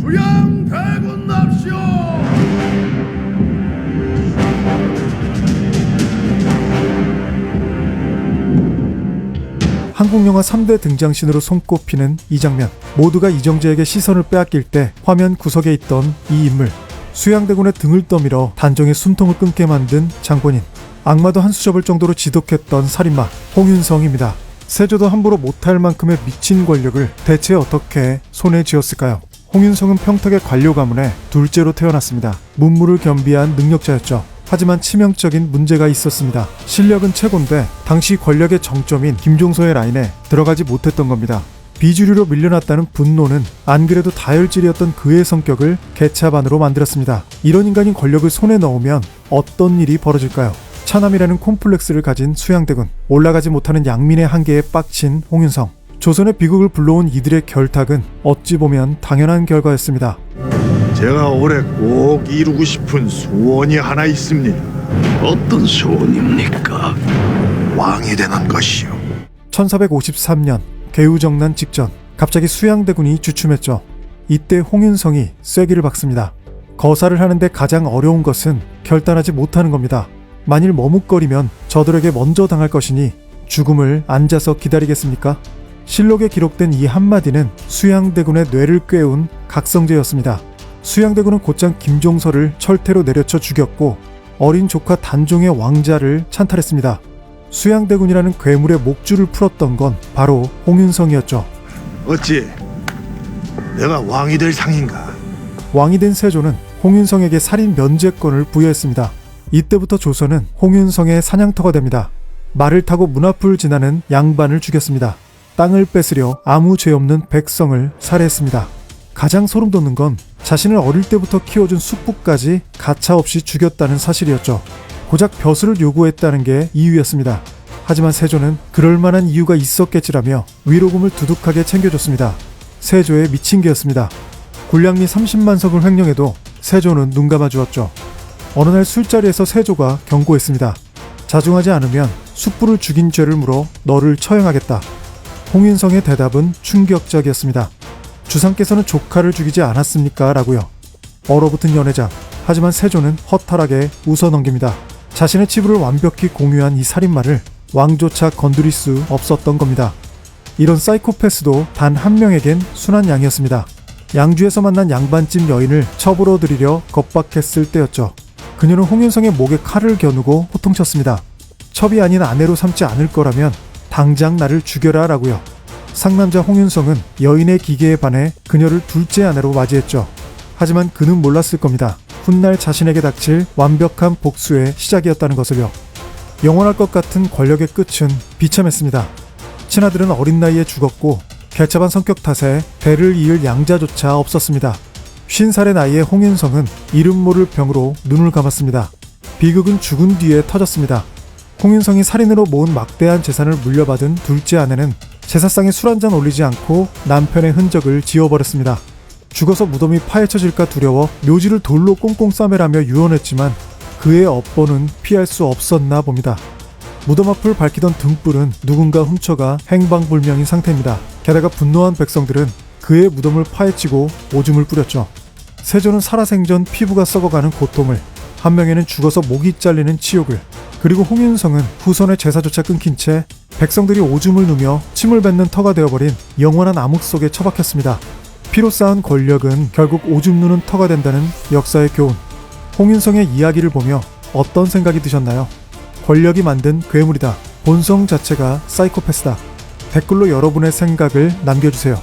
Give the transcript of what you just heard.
수양대군 납시오. 한국 영화 3대 등장신으로 손꼽히는 이 장면. 모두가 이정재에게 시선을 빼앗길 때 화면 구석에 있던 이 인물. 수양대군의 등을 떠밀어 단종의 숨통을 끊게 만든 장본인. 악마도 한수 접을 정도로 지독했던 살인마 홍윤성입니다. 세조도 함부로 못할 만큼의 미친 권력을 대체 어떻게 손에 쥐었을까요? 홍윤성은 평택의 관료 가문의 둘째로 태어났습니다. 문무를 겸비한 능력자였죠. 하지만 치명적인 문제가 있었습니다. 실력은 최고인데 당시 권력의 정점인 김종서의 라인에 들어가지 못했던 겁니다. 비주류로 밀려났다는 분노는 안 그래도 다혈질이었던 그의 성격을 개차반으로 만들었습니다. 이런 인간이 권력을 손에 넣으면 어떤 일이 벌어질까요? 차남이라는 콤플렉스를 가진 수양대군, 올라가지 못하는 양민의 한계에 빡친 홍윤성. 조선의 비극을 불러온 이들의 결탁은 어찌 보면 당연한 결과였습니다. 제가 올해 꼭 이루고 싶은 소원이 하나 있습니다. 어떤 소원입니까? 왕이 되는 것이요. 1453년 개우정난 직전 갑자기 수양대군이 주춤했죠. 이때 홍윤성이 쐐기를 박습니다. 거사를 하는데 가장 어려운 것은 결단하지 못하는 겁니다. 만일 머뭇거리면 저들에게 먼저 당할 것이니 죽음을 앉아서 기다리겠습니까? 실록에 기록된 이 한마디는 수양대군의 뇌를 꿰운 각성제였습니다. 수양대군은 곧장 김종서를 철퇴로 내려쳐 죽였고 어린 조카 단종의 왕자를 찬탈했습니다. 수양대군이라는 괴물의 목줄을 풀었던 건 바로 홍윤성이었죠. 어찌 내가 왕이 될 상인가? 왕이 된 세조는 홍윤성에게 살인 면제권을 부여했습니다. 이때부터 조선은 홍윤성의 사냥터가 됩니다. 말을 타고 문 앞을 지나는 양반을 죽였습니다. 땅을 뺏으려 아무 죄 없는 백성을 살해했습니다. 가장 소름 돋는 건 자신을 어릴 때부터 키워준 숙부까지 가차없이 죽였다는 사실이었죠. 고작 벼슬을 요구했다는 게 이유였습니다. 하지만 세조는 그럴 만한 이유가 있었겠지라며 위로금을 두둑하게 챙겨줬습니다. 세조의 미친 개였습니다. 군량미 30만 석을 횡령해도 세조는 눈 감아주었죠. 어느 날 술자리에서 세조가 경고했습니다. 자중하지 않으면 숙부를 죽인 죄를 물어 너를 처형하겠다. 홍윤성의 대답은 충격적이었습니다. 주상께서는 조카를 죽이지 않았습니까? 라고요. 얼어붙은 연회장. 하지만 세조는 허탈하게 웃어넘깁니다. 자신의 치부를 완벽히 공유한 이 살인마를 왕조차 건드릴 수 없었던 겁니다. 이런 사이코패스도 단 한 명에겐 순한 양이었습니다. 양주에서 만난 양반집 여인을 첩으로 들이려 겁박했을 때였죠. 그녀는 홍윤성의 목에 칼을 겨누고 호통쳤습니다. 첩이 아닌 아내로 삼지 않을 거라면 당장 나를 죽여라 라고요. 상남자 홍윤성은 여인의 기계에 반해 그녀를 둘째 아내로 맞이했죠. 하지만 그는 몰랐을 겁니다. 훗날 자신에게 닥칠 완벽한 복수의 시작이었다는 것을요. 영원할 것 같은 권력의 끝은 비참했습니다. 친아들은 어린 나이에 죽었고 개차반 성격 탓에 배를 이을 양자조차 없었습니다. 50살의 나이에 홍윤성은 이름 모를 병으로 눈을 감았습니다. 비극은 죽은 뒤에 터졌습니다. 홍윤성이 살인으로 모은 막대한 재산을 물려받은 둘째 아내는 제사상에 술 한잔 올리지 않고 남편의 흔적을 지워버렸습니다. 죽어서 무덤이 파헤쳐질까 두려워 묘지를 돌로 꽁꽁 싸매라며 유언했지만 그의 업보는 피할 수 없었나 봅니다. 무덤 앞을 밝히던 등불은 누군가 훔쳐가 행방불명인 상태입니다. 게다가 분노한 백성들은 그의 무덤을 파헤치고 오줌을 뿌렸죠. 세조는 살아생전 피부가 썩어가는 고통을, 한 명에는 죽어서 목이 잘리는 치욕을, 그리고 홍윤성은 후손의 제사조차 끊긴 채 백성들이 오줌을 누며 침을 뱉는 터가 되어버린 영원한 암흑 속에 처박혔습니다. 피로 쌓은 권력은 결국 오줌 누는 터가 된다는 역사의 교훈. 홍윤성의 이야기를 보며 어떤 생각이 드셨나요? 권력이 만든 괴물이다. 본성 자체가 사이코패스다. 댓글로 여러분의 생각을 남겨주세요.